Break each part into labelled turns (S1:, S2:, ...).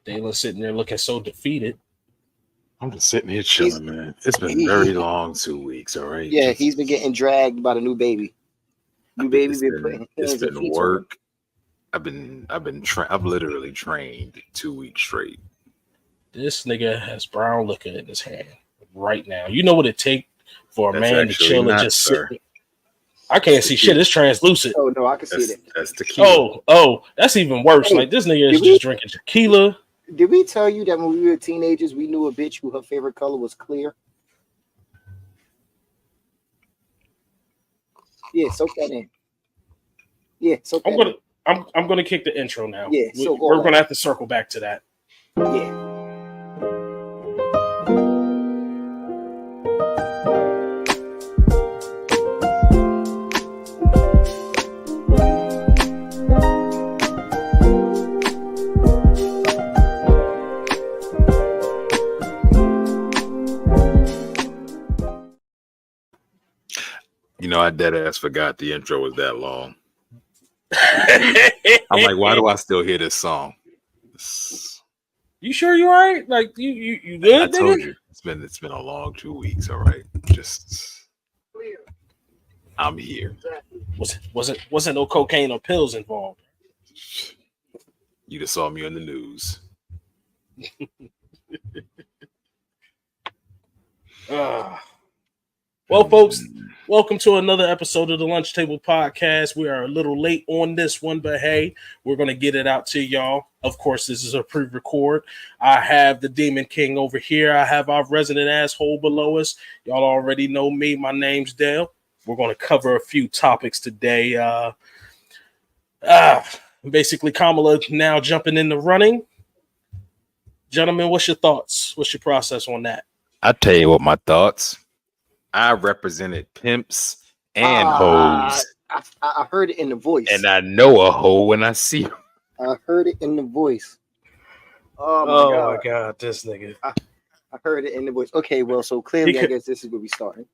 S1: Dayla's sitting there looking so defeated.
S2: I'm just sitting here chilling, man. It's been very long 2 weeks, all right?
S3: Yeah, he's been getting dragged by the new baby. New baby been putting hands and feet on him.
S2: I've literally trained 2 weeks straight.
S1: This nigga has brown liquor in his hand right now. You know what it take for a man to chill and just sit? I can't see shit. It's translucent.
S3: Oh no, I can see it.
S2: That's tequila.
S1: Oh, that's even worse.
S3: Hey,
S1: like this nigga is just drinking tequila.
S3: Did we tell you that when we were teenagers, we knew a bitch who her favorite color was clear? Yeah, soak that in. Yeah, soak that in.
S1: I'm gonna kick the intro now.
S3: Yeah, so
S1: we're gonna have to circle back to that.
S3: Yeah.
S2: You know, I dead ass forgot the intro was that long. I'm like, why do I still hear this song?
S1: You sure you all right? Like you good?
S2: I told you it's been a long 2 weeks. All right, just I'm here.
S1: Wasn't no cocaine or pills involved?
S2: You just saw me on the news.
S1: Well, folks, welcome to another episode of the Lunch Table Podcast. We are a little late on this one, but hey, we're going to get it out to y'all. Of course, this is a pre-record. I have the Demon King over here. I have our resident asshole below us. Y'all already know me. My name's Dale. We're going to cover a few topics today. Basically, Kamala now jumping in the running. Gentlemen, what's your thoughts? What's your process on that?
S2: I'll tell you what my thoughts. I represented pimps and hoes.
S3: I heard it in the voice.
S2: And I know a hoe when I see her.
S3: I heard it in the voice. Oh
S1: my God, this nigga.
S3: I heard it in the voice. Okay, well, so clearly I guess this is where we starting.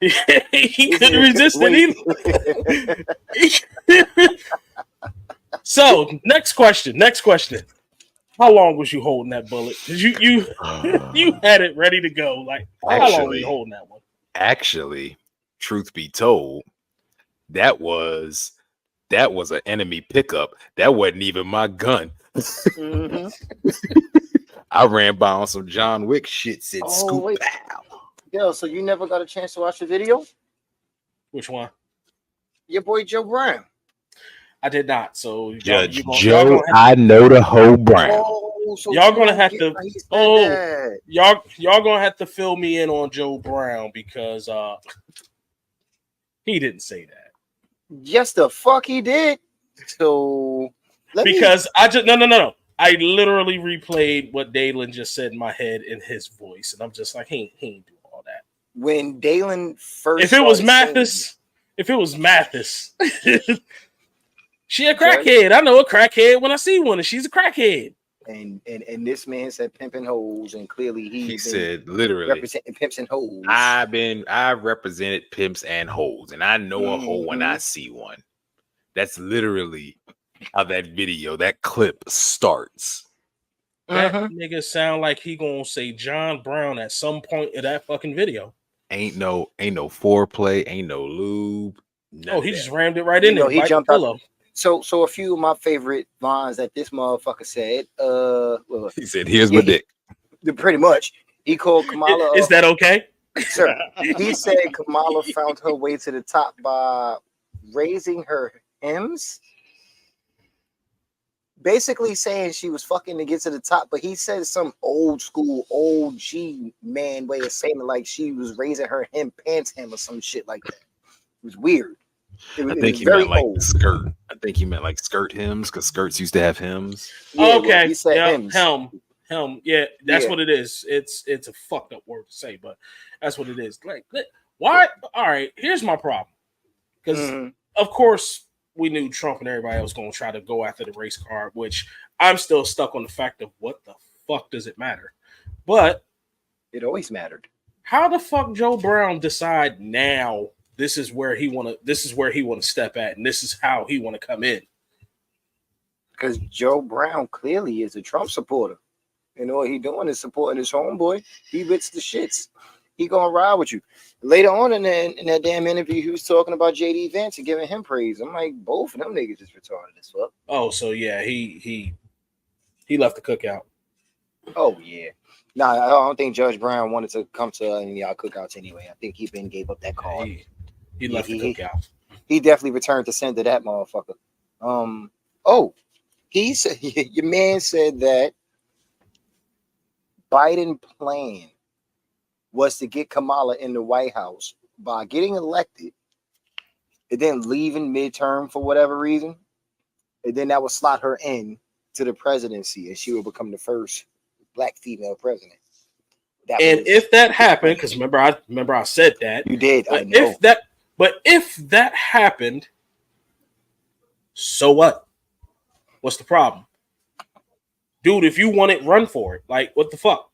S1: He couldn't resist it either. So, next question. How long was you holding that bullet? Because you had it ready to go. Like, how long were you holding that one?
S2: Actually, truth be told, that was an enemy pickup. That wasn't even my gun. Mm-hmm. I ran by on some John Wick shit. Said scoop pow.
S3: Yo, so you never got a chance to watch the video?
S1: Which one?
S3: Your boy Joe Brown.
S1: I did not. So
S2: Judge Joe, I know the whole Brown.
S3: So
S1: y'all gonna have to. Y'all gonna have to fill me in on Joe Brown because he didn't say that.
S3: Yes, the fuck he did. So
S1: no. I literally replayed what Dalen just said in my head in his voice, and I'm just like, he ain't do all that.
S3: When Dalen first,
S1: if it was Mathis, she a crackhead. I know a crackhead when I see one, and she's a crackhead.
S3: And this man said pimping hoes, and clearly he
S2: said literally
S3: representing pimps and hoes.
S2: I represented pimps and hoes, and I know a hoe when I see one. That's literally how that clip starts.
S1: That nigga sound like he gonna say John Brown at some point in that fucking video.
S2: Ain't no foreplay, ain't no lube.
S1: He just rammed it right in there.
S3: He jumped up. So a few of my favorite lines that this motherfucker said.
S2: He said, "Here's my dick."
S3: Pretty much. He called Kamala.
S1: Is that okay,
S3: sir? He said Kamala found her way to the top by raising her hems. Basically saying she was fucking to get to the top, but he said some old school, old G man way of saying it, like she was raising her pants hem or some shit like that. It was weird.
S2: I think he meant like skirt. I think he meant like skirt hems because skirts used to have hems.
S1: Yeah, okay, he said helm. Yeah, that's what it is. It's a fucked up word to say, but that's what it is. Like, why? All right, here's my problem. Because of course we knew Trump and everybody else going to try to go after the race card, which I'm still stuck on the fact of what the fuck does it matter? But
S3: it always mattered.
S1: How the fuck Joe Brown decide now? This is where he want to step at, and this is how he want to come in.
S3: Because Joe Brown clearly is a Trump supporter. And all he doing is supporting his homeboy. He with the shits. He gonna ride with you. Later on in that damn interview, he was talking about JD Vance and giving him praise. I'm like, both of them niggas is retarded as fuck.
S1: Oh, so yeah, he left the cookout.
S3: Oh yeah. Nah, I don't think Judge Brown wanted to come to any of y'all cookouts anyway. I think he gave up that card.
S1: He left the cookout.
S3: He definitely returned to sender that motherfucker. He said your man said that Biden plan was to get Kamala in the White House by getting elected and then leaving midterm for whatever reason. And then that would slot her in to the presidency and she would become the first black female president.
S1: If that happened, because remember I said that.
S3: You did.
S1: But if that happened, so what? What's the problem? Dude, if you want it, run for it. Like, what the fuck?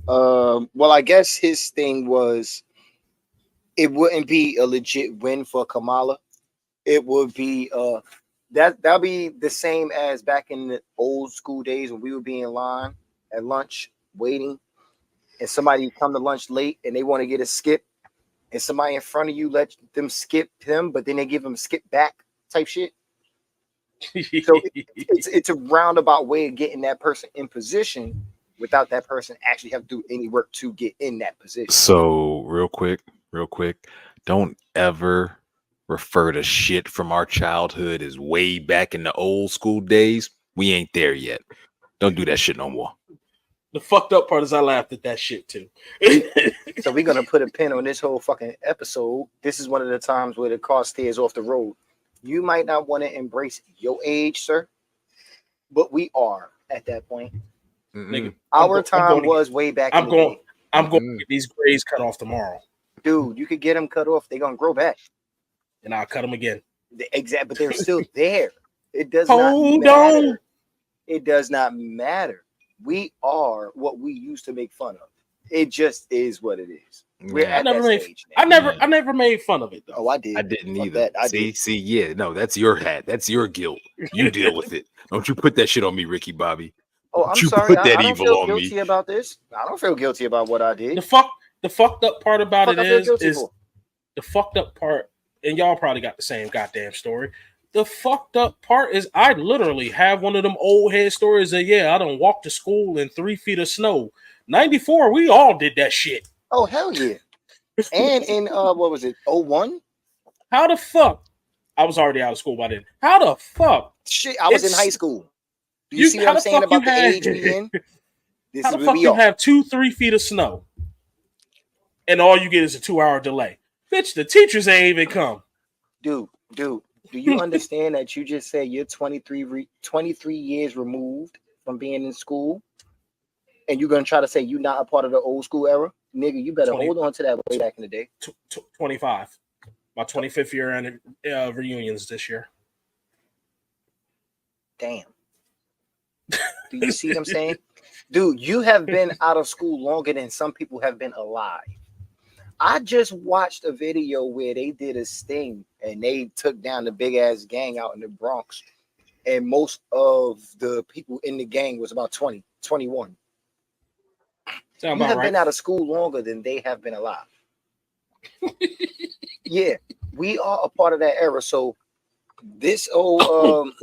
S3: Well, I guess his thing was it wouldn't be a legit win for Kamala. It would be that'll be the same as back in the old school days when we would be in line at lunch waiting, and somebody come to lunch late and they want to get a skip, and somebody in front of you let them skip him, but then they give them a skip back type shit. So it's a roundabout way of getting that person in position without that person actually have to do any work to get in that position.
S2: So real quick, don't ever refer to shit from our childhood as way back in the old school days. We ain't there yet. Don't do that shit no more.
S1: The fucked up part is I laughed at that shit too.
S3: So we're gonna put a pin on this whole fucking episode. This is one of the times where the car stays off the road. You might not want to embrace your age, sir, but we are at that point.
S1: Nigga,
S3: our time was way back.
S1: I'm going to get these grades cut off tomorrow.
S3: Dude, you could get them cut off. They're gonna grow back,
S1: and I'll cut them again.
S3: Exactly, but they're still there. It does not matter. It does not matter. We are what we used to make fun of. It just is what it is. We're at that stage now.
S1: I never made fun of it though.
S3: Oh, I did.
S2: I didn't either. See, yeah, no, that's your hat. That's your guilt. You deal with it. Don't you put that shit on me, Ricky Bobby.
S3: Oh, I'm sorry. I don't feel guilty about this. I don't feel guilty about what I did.
S1: The fucked up part about it is the fucked up part, and y'all probably got the same goddamn story. The fucked up part is I literally have one of them old head stories that I done walked to school in 3 feet of snow. 94, we all did that shit.
S3: Oh hell yeah! And in what was it? 01?
S1: How the fuck? I was already out of school by then. How the fuck?
S3: Shit, I was in high school. Do you see what I'm saying about the age we in?
S1: How the fuck you have 2-3 feet of snow, and all you get is a 2-hour delay? Bitch, the teachers ain't even come.
S3: Dude, do you understand that you just said you're 23 years removed from being in school, and you're gonna try to say you're not a part of the old school era? Nigga, you better hold on to that way back in the day.
S1: 25. My 25th year and reunions this year.
S3: Damn. Do you see what I'm saying? Dude, you have been out of school longer than some people have been alive. I just watched a video where they did a sting and they took down the big ass gang out in the Bronx. And most of the people in the gang was about 20, 21. You have been out of school longer than they have been alive. Yeah, we are a part of that era. So this old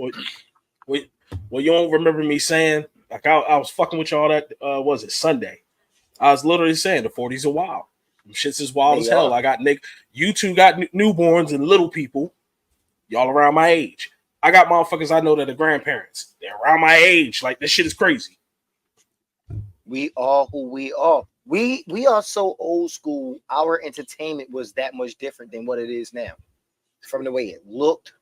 S1: well, you don't remember me saying like I was fucking with y'all that was it Sunday? I was literally saying the 40s are wild. Shit's as wild as hell. I got you two got newborns and little people. Y'all around my age. I got motherfuckers I know that are grandparents. They're around my age. Like this shit is crazy.
S3: We are who we are. We are so old school. Our entertainment was that much different than what it is now. From the way it looked,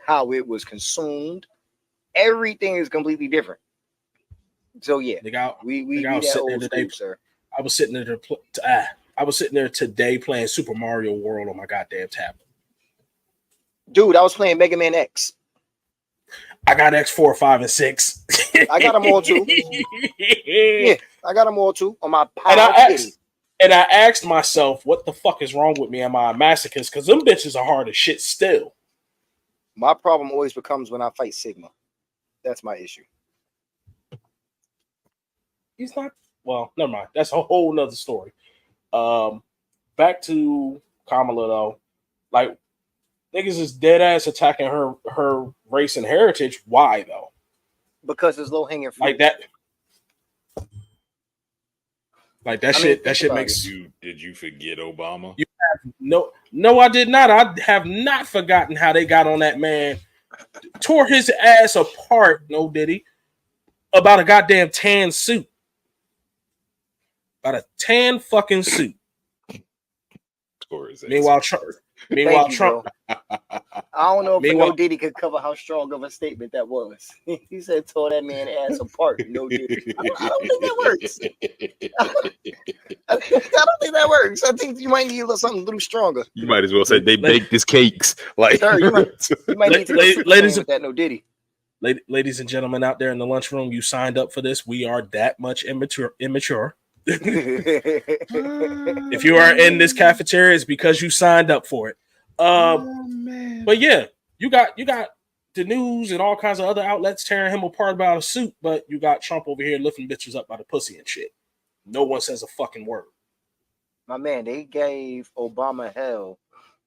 S3: how it was consumed, everything is completely different. So yeah, we that old school, sir.
S1: I was sitting there today playing Super Mario World on my goddamn tablet.
S3: Dude, I was playing Mega Man X.
S1: I got X4, 5, and 6.
S3: I got them all too. Yeah, I got them all too on my
S1: and I asked myself, what the fuck is wrong with me? Am I a masochist? Because them bitches are hard as shit still.
S3: My problem always becomes when I fight Sigma. That's my issue.
S1: He's not. Well, never mind. That's a whole nother story. Back to Kamala though. Like niggas is dead ass attacking her race and heritage. Why though?
S3: Because it's low hanging fruit.
S1: Like that. Like that shit. That shit makes
S2: you. Did you forget Obama?
S1: No, I did not. I have not forgotten how they got on that man. Tore his ass apart. No, did he? About a goddamn tan suit. About a tan fucking suit. Meanwhile, Trump.
S3: I don't know if No Diddy could cover how strong of a statement that was. He said, "Tore that man ass apart." No Diddy. I don't think that works. I don't think that works. I think you might need something a little stronger.
S2: You might as well say they baked his cakes. Like,
S3: sir, you might need to ladies with that No Diddy.
S1: Ladies and gentlemen out there in the lunchroom, you signed up for this. We are that much immature. If you are in this cafeteria, it's because you signed up for it. But yeah, you got the news and all kinds of other outlets tearing him apart about a suit, but you got Trump over here lifting bitches up by the pussy and shit. No one says a fucking word.
S3: My man, they gave Obama hell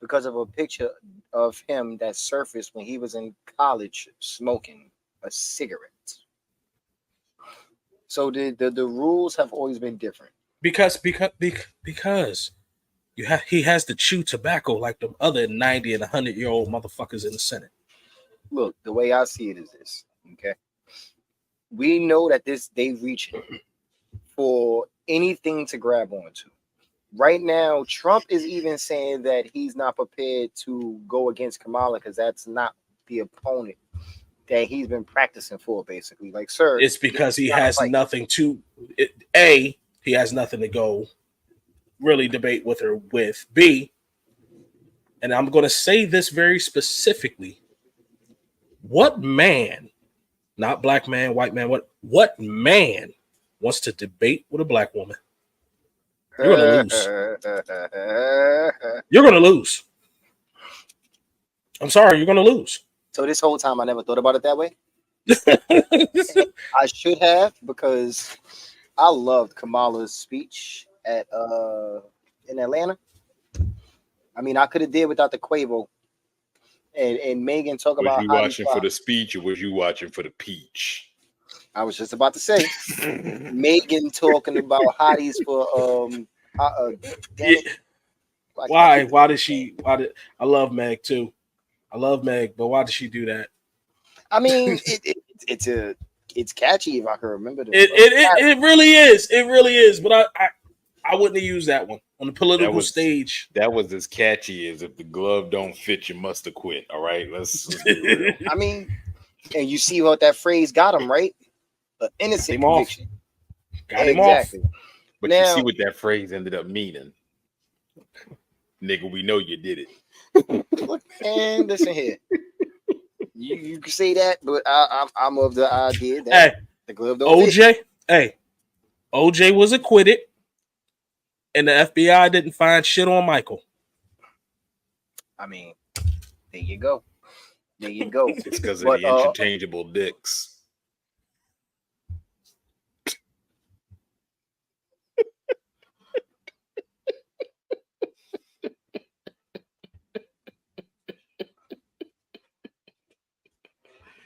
S3: because of a picture of him that surfaced when he was in college smoking a cigarette. So the rules have always been different. Because
S1: he has to chew tobacco like the other 90 and 100-year-old motherfuckers in the Senate.
S3: Look, the way I see it is this, okay? We know that they reach for anything to grab onto. Right now, Trump is even saying that he's not prepared to go against Kamala because that's not the opponent that he's been practicing for, basically. Like, sir,
S1: it's because he has nothing to. A, he has nothing to go really debate with her with. B, and I'm going to say this very specifically. What man, not black man, white man, what man wants to debate with a black woman? You're going to lose. You're going to lose. I'm sorry, you're going to lose.
S3: So this whole time I never thought about it that way. I should have, because I loved Kamala's speech at in Atlanta. I mean, I could have did without the Quavo and Megan talk about.
S2: Was you watching for the speech or was you watching for the peach?
S3: I was just about to say Megan talking about hotties for
S1: Why I love Meg too. I love Meg, but why did she do that?
S3: I mean, it's catchy if I can remember.
S1: It really is. It really is. But I wouldn't have used that one on the political stage.
S2: That was as catchy as if the glove don't fit, you must have quit. All right, let's be real.
S3: I mean, and you see what that phrase got him, right? An innocent conviction.
S1: Got him off.
S2: But now, you see what that phrase ended up meaning. Nigga, we know you did it.
S3: Look, man, listen here. You can say that, but I'm of the idea that the glove don't fit.
S1: OJ was acquitted, and the FBI didn't find shit on Michael.
S3: I mean, there you go.
S2: It's because of the interchangeable dicks.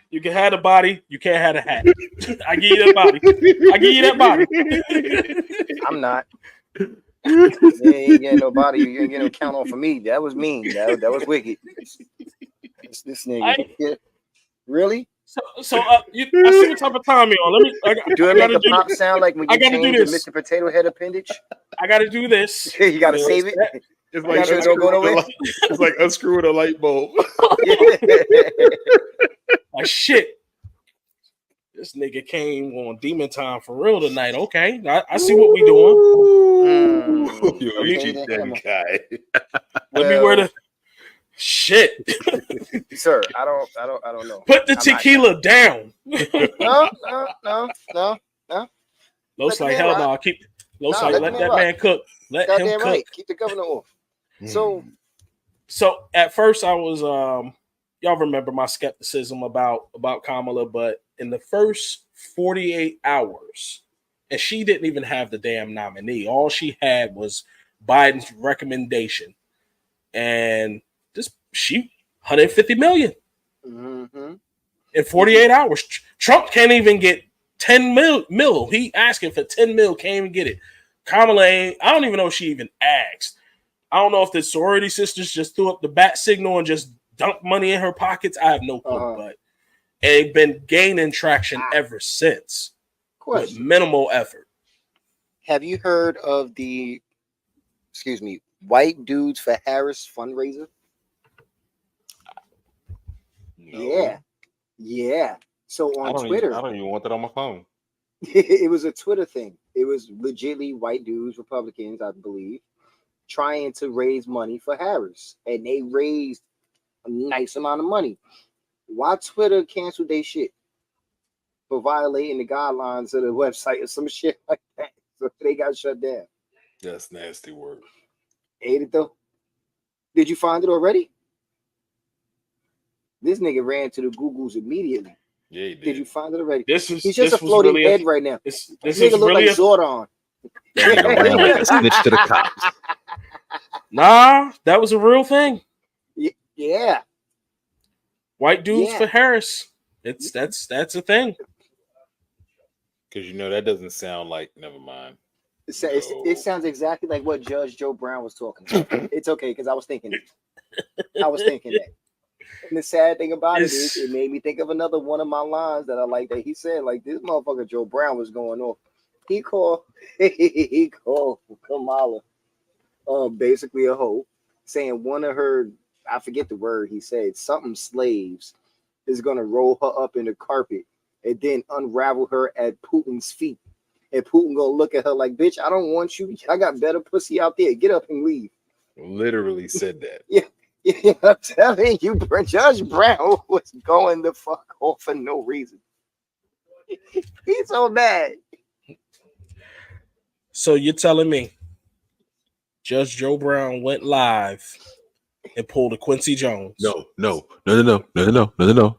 S1: You can have the body, you can't have the hat. I give you that body.
S3: I'm not. You ain't getting no body. You ain't getting no count on for me. That was mean. That was wicked. This nigga. Really?
S1: So I see what type of time you're on.
S3: Do it make a pop sound like when you change the Mr. Potato Head appendage?
S1: I got to do this.
S3: You got to save it.
S2: It's like it's like unscrewing a light bulb.
S1: Like shit. This nigga came on demon time for real tonight. Okay, I see what we doing. Let me wear the shit,
S3: sir. I don't know.
S1: Put the tequila down.
S3: No.
S1: Los like hell no. Let that man cook. Let him cook.
S3: Keep the governor off.
S1: So at first I was y'all remember my skepticism about Kamala, but in the first 48 hours, and she didn't even have the damn nominee. All she had was Biden's recommendation, and she 150 million in 48 hours. Trump can't even get 10 mil. He asking for 10 mil, can't even get it. Kamala, I don't even know if she even asked. I don't know if the sorority sisters just threw up the bat signal and just dumped money in her pockets. I have no clue, but they've been gaining traction ever since with minimal effort.
S3: Have you heard of the, White Dudes for Harris fundraiser? No. Yeah. So on Twitter,
S2: I don't even want that on my phone.
S3: It was a Twitter thing. It was legitly white dudes, Republicans, I believe, trying to raise money for Harris, and they raised a nice amount of money. Why Twitter canceled their shit for violating the guidelines of the website or some shit like that? So they got shut down.
S2: That's nasty work.
S3: Ain't it though? Did you find it already? This nigga ran to the Googles immediately.
S2: Yeah, he did.
S3: Did you find it already?
S1: He's
S3: just a floating
S1: really
S3: head right now.
S1: This
S3: nigga look
S1: really
S3: like Zordon.
S2: That nigga ran like a snitch to the cops.
S1: Nah, that was a real thing.
S3: Yeah.
S1: White dudes for Harris. That's a thing.
S2: Because that doesn't sound like. Never mind.
S3: It sounds exactly like what Judge Joe Brown was talking about. It's okay because I was thinking that. And the sad thing about it is, it made me think of another one of my lines that I like that he said, like, this motherfucker Joe Brown was going off. He called Kamala basically a hoe, saying one of her, I forget the word he said, something slaves is gonna roll her up in the carpet and then unravel her at Putin's feet. And Putin gonna look at her like, bitch, I don't want you. I got better pussy out there. Get up and leave.
S2: Literally said that.
S3: Yeah, I'm telling you, Judge Brown was going the fuck off for no reason. He's so mad.
S1: So you're telling me Judge Joe Brown went live and pulled a Quincy Jones?
S2: No.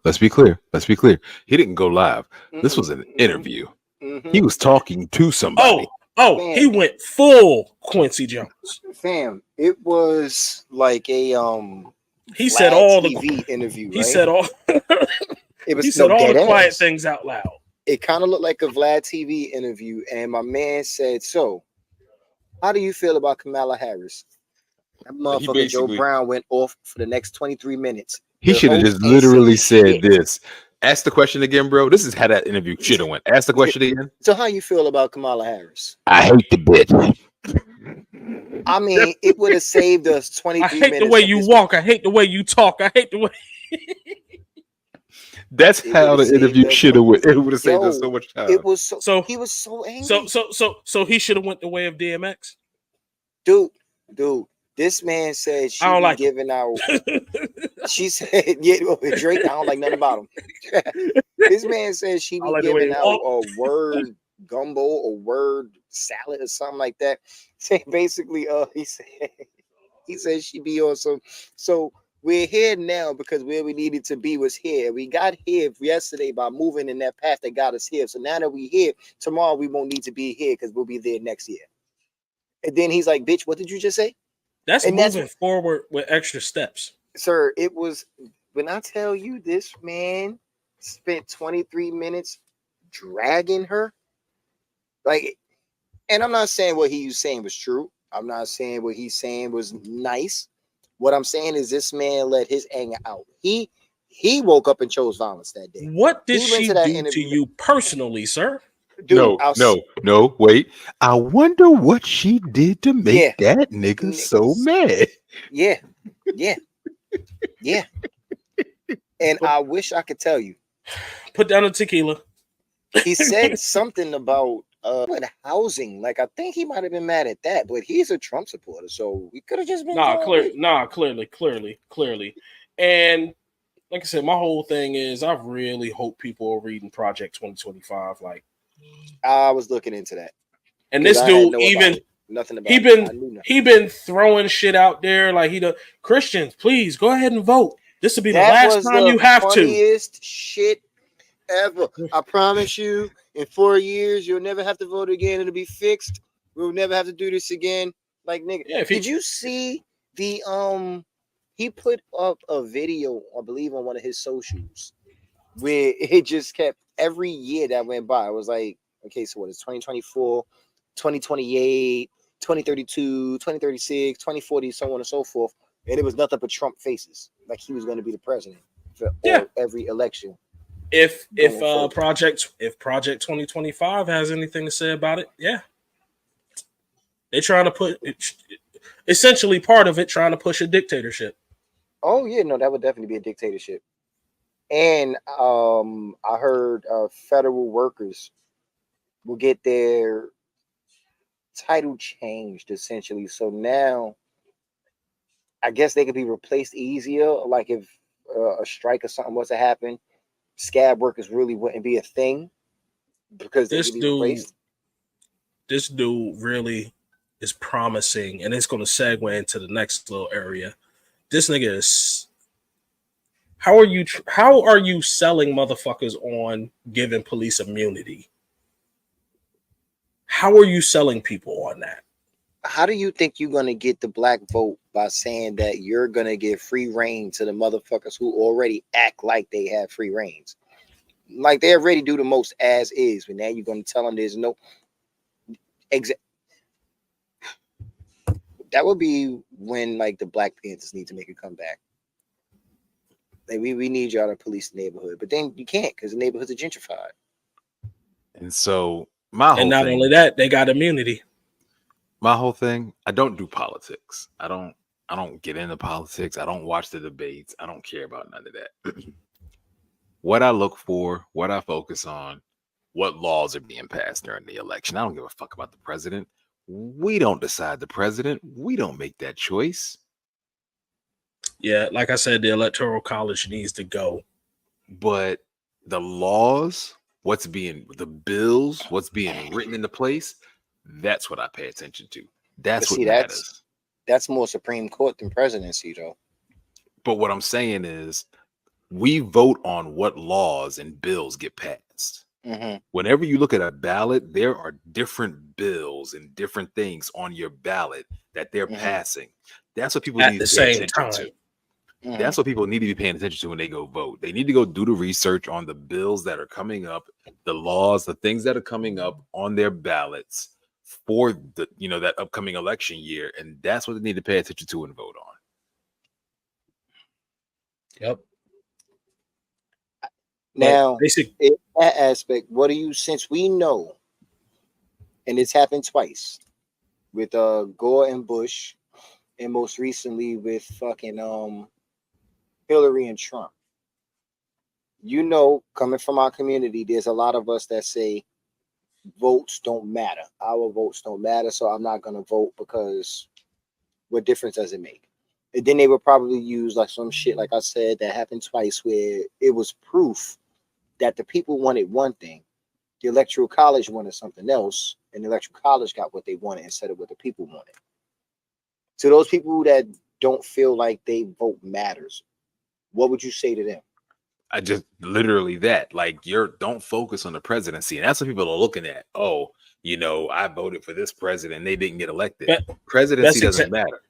S2: Let's be clear. He didn't go live. This was an interview. He was talking to somebody.
S1: Oh, he went full Quincy Jones.
S3: Fam, it was like a
S1: he said all
S3: TV interview.
S1: He said all
S3: it was
S1: he said all the quiet things out loud.
S3: It kind of looked like a Vlad TV interview, and my man said, "So, how do you feel about Kamala Harris?" That motherfucker Joe Brown went off for the next 23 minutes.
S2: He should have just literally said this. Ask the question again, bro. This is how that interview should have went. Ask the question again.
S3: So how you feel about Kamala Harris?
S2: I hate the bitch.
S3: I mean, it would have saved us 23 minutes.
S1: I hate the way you walk. I hate the way you talk. I hate the way.
S2: That's how the interview should have went. It would have saved us so much time.
S3: It was so he was so angry.
S1: So he should have went the way of DMX.
S3: Dude. This man said she be giving out. She said, "Yeah, Drake. I don't like nothing about him." This man said she be giving out a word gumbo or word salad or something like that. So basically, he said she be on some. So we're here now because where we needed to be was here. We got here yesterday by moving in that path that got us here. So now that we're here, tomorrow we won't need to be here because we'll be there next year. And then he's like, "Bitch, what did you just say?"
S1: That's moving forward with extra steps.
S3: Sir, it was, when I tell you this man spent 23 minutes dragging her, like, and I'm not saying what he was saying was true. I'm not saying what he's saying was nice. What I'm saying is this man let his anger out. He woke up and chose violence that day.
S1: What did she do to you personally, sir?
S2: Dude, no, wait. I wonder what she did to make that nigga so mad.
S3: Yeah. And I wish I could tell you.
S1: Put down the tequila.
S3: He said something about housing. Like, I think he might have been mad at that, but he's a Trump supporter, so we could have just been
S1: clearly. And like I said, my whole thing is I really hope people are reading Project 2025. Like,
S3: I was looking into that.
S1: And this dude he been throwing shit out there like Christians, please go ahead and vote. This will be the last time you have to.
S3: Shit ever. I promise you, in 4 years, you'll never have to vote again. It'll be fixed. We'll never have to do this again. Like, nigga, did you see the he put up a video, I believe, on one of his socials where it just kept every year that went by. It was like, okay, so what is 2024, 2028, 2032, 2036, 2040, so on and so forth. And it was nothing but Trump faces. Like he was going to be the president for every election.
S1: If Project 2025 has anything to say about it, yeah. They're trying to put essentially part of it trying to push a dictatorship.
S3: Oh yeah, no, that would definitely be a dictatorship. And I heard federal workers will get their title changed essentially. So now I guess they could be replaced easier. Like if a strike or something was to happen, scab workers really wouldn't be a thing because they could be replaced.
S1: This dude really is promising, and it's going to segue into the next little area. This nigga is. How are you selling motherfuckers on giving police immunity? How are you selling people on that?
S3: How do you think you're going to get the black vote by saying that you're going to give free reign to the motherfuckers who already act like they have free reigns? Like they already do the most as is, but now you're going to tell them there's no that would be when like the Black Panthers need to make a comeback. Like we need y'all to police the neighborhood, but then you can't because the neighborhoods are gentrified.
S2: And so not
S1: only that, they got immunity.
S2: My whole thing, I don't do politics. I don't get into politics. I don't watch the debates. I don't care about none of that. What I look for, what I focus on, what laws are being passed during the election. I don't give a fuck about the president. We don't decide the president. We don't make that choice.
S1: Yeah, like I said, the Electoral College needs to go.
S2: But the laws, the bills, what's being written into place, that's what I pay attention to. That's what matters.
S3: That's more Supreme Court than presidency, though.
S2: But what I'm saying is, we vote on what laws and bills get passed. Mm-hmm. Whenever you look at a ballot, there are different bills and different things on your ballot that they're passing. That's what people need to pay attention to. Mm-hmm. That's what people need to be paying attention to when they go vote. They need to go do the research on the bills that are coming up, the laws, the things that are coming up on their ballots for the that upcoming election year, and that's what they need to pay attention to and vote on.
S1: Yep.
S3: Now, in that aspect, what do you, since we know, and it's happened twice with Gore and Bush, and most recently with fucking Hillary and Trump. Coming from our community, there's a lot of us that say votes don't matter. Our votes don't matter, so I'm not gonna vote because what difference does it make? And then they would probably use like some shit, like I said, that happened twice where it was proof that the people wanted one thing, the Electoral College wanted something else, and the Electoral College got what they wanted instead of what the people wanted. To those people that don't feel like they vote matters, what would you say to them?
S2: I just literally that, like, don't focus on the presidency. And that's what people are looking at. Oh, I voted for this president. They didn't get elected. Presidency doesn't matter.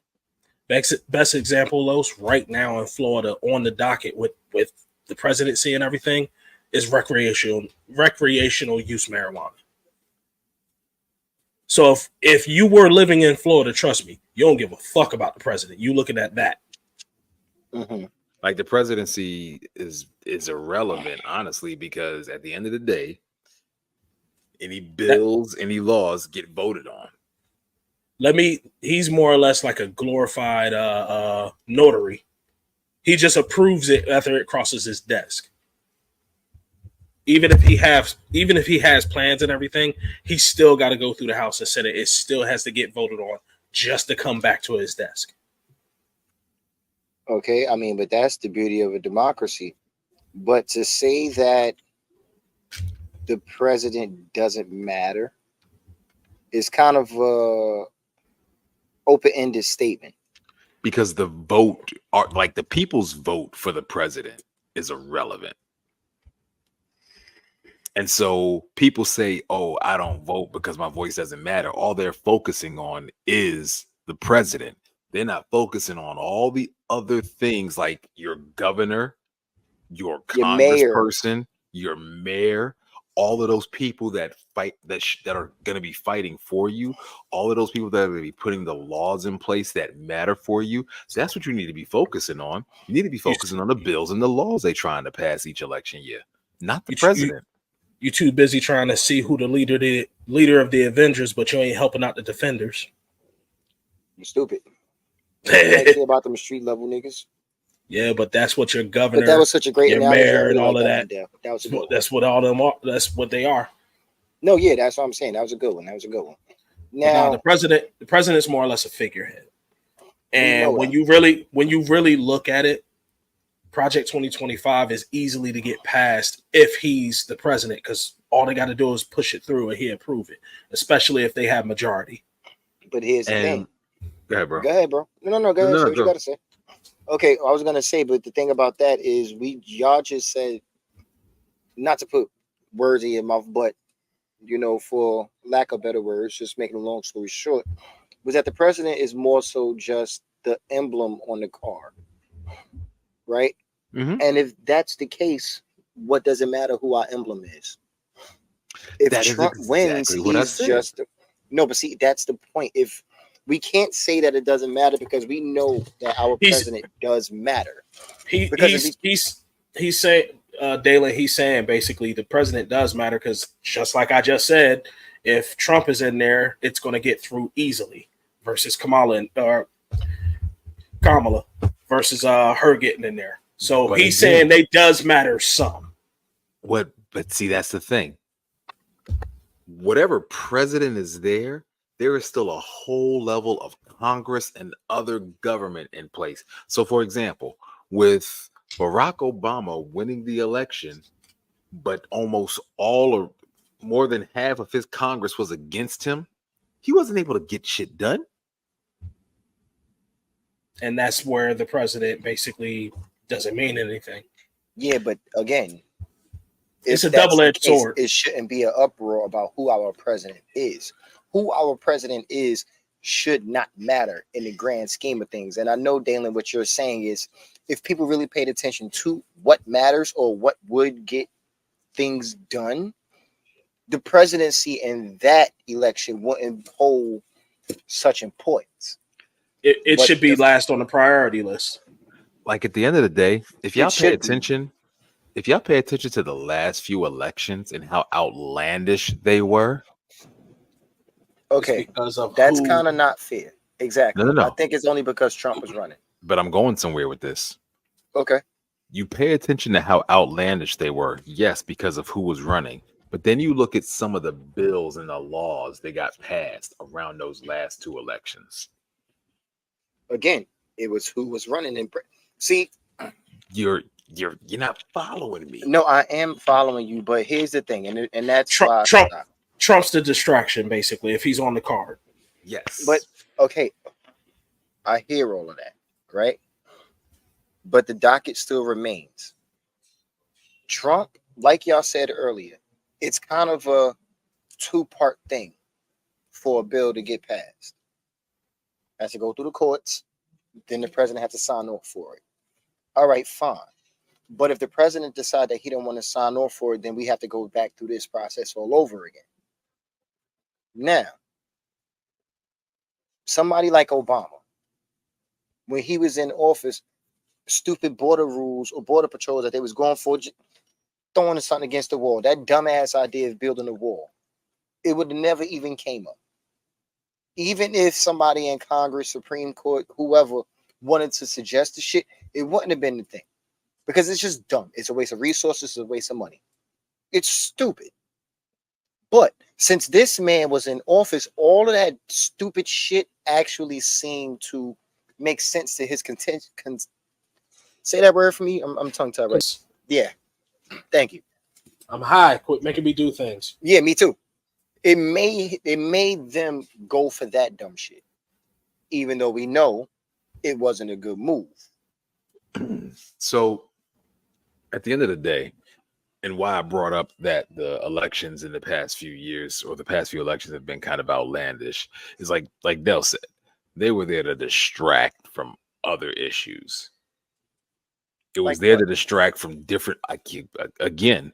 S1: Best example, Los, right now in Florida on the docket with the presidency and everything is recreational use marijuana. So if you were living in Florida, trust me, you don't give a fuck about the president. You looking at that.
S2: Mm-hmm. Like the presidency is irrelevant, honestly, because at the end of the day, any bills, any laws get voted on.
S1: He's more or less like a glorified notary. He just approves it after it crosses his desk. Even if he has plans and everything, he's still got to go through the House and Senate. It still has to get voted on just to come back to his desk.
S3: Okay, I mean, but that's the beauty of a democracy. But to say that the president doesn't matter is kind of a open-ended statement.
S2: Because the vote, the people's vote for the president is irrelevant. And so people say, oh, I don't vote because my voice doesn't matter. All they're focusing on is the president. They're not focusing on all the other things like your governor, your congressperson, your mayor, all of those people that fight that are going to be fighting for you, all of those people that are going to be putting the laws in place that matter for you. So that's what you need to be focusing on. You need to be focusing on the bills and the laws they're trying to pass each election year, not the president.
S1: You're too busy trying to see who the leader of the Avengers, but you ain't helping out the defenders.
S3: You stupid. I say about them street level niggas.
S1: Yeah, but that's what your governor,
S3: but that was such a great
S1: your
S3: analogy,
S1: mayor, and all of that.
S3: That was
S1: that's what all them are. That's what they are.
S3: No, yeah, that's what I'm saying. That was a good one. Now
S1: the president's more or less a figurehead. And when you really look at it, Project 2025 is easily to get passed if he's the president, because all they got to do is push it through and he'll approve it, especially if they have majority.
S3: But here's the thing.
S2: Go ahead, bro.
S3: Go ahead, bro. No, go ahead. Say what you got to say. Okay, I was going to say, but the thing about that is y'all just said, not to put words in your mouth, but, for lack of better words, just making a long story short, was that the president is more so just the emblem on the card, right?
S2: Mm-hmm.
S3: And if that's the case, what does it matter who our emblem is? If
S2: that
S3: Trump wins, he's just no. But see, that's the point. If we can't say that it doesn't matter, because we know that our president does matter.
S1: He's saying, Dalen, he's saying basically the president does matter, because just like I just said, if Trump is in there, it's going to get through easily versus Kamala versus her getting in there. So but he's saying they does matter some.
S2: But see, that's the thing. Whatever president is there is still a whole level of Congress and other government in place. So, for example, with Barack Obama winning the election, but almost all or more than half of his Congress was against him, he wasn't able to get shit done.
S1: And that's where the president basically doesn't mean anything.
S3: Yeah, but again,
S1: it's a double-edged sword.
S3: It shouldn't be an uproar about who our president is. Who our president is should not matter in the grand scheme of things. And I know, Dalen, what you're saying is, if people really paid attention to what matters or what would get things done, the presidency in that election wouldn't hold such importance.
S1: It should be last on the priority list.
S2: Like at the end of the day, if y'all pay attention to the last few elections and how outlandish they were.
S3: Okay, that's kind of not fair. Exactly.
S2: No.
S3: I think it's only because Trump was running.
S2: But I'm going somewhere with this.
S3: Okay.
S2: You pay attention to how outlandish they were. Yes, because of who was running. But then you look at some of the bills and the laws that got passed around those last two elections.
S3: Again, it was who was running. See,
S2: you're not following me.
S3: No, I am following you. But here's the thing, and that's
S1: Trump's the distraction, basically, if he's on the card.
S2: Yes.
S3: But okay, I hear all of that, right? But the docket still remains. Trump, like y'all said earlier, it's kind of a two-part thing for a bill to get passed. It has to go through the courts, then the president has to sign off for it. All right, fine. But if the president decides that he don't want to sign off for it, then we have to go back through this process all over again. Now, somebody like Obama, when he was in office, stupid border rules or border patrols that they was going for, throwing something against the wall, that dumbass idea of building a wall, it would have never even came up. Even if somebody in Congress, Supreme Court, whoever wanted to suggest the shit, it wouldn't have been the thing. Because it's just dumb. It's a waste of resources. It's a waste of money. It's stupid. But since this man was in office, all of that stupid shit actually seemed to make sense to his content. Say that word for me. I'm tongue-tied right. Yeah. Thank you.
S1: I'm high. Quit making me do things.
S3: Yeah, me too. It made them go for that dumb shit, even though we know it wasn't a good move.
S2: So, at the end of the day, and why I brought up that the elections in the past few years or the past few elections have been kind of outlandish is like Del said, they were there to distract from other issues. It was there to distract from different. Again,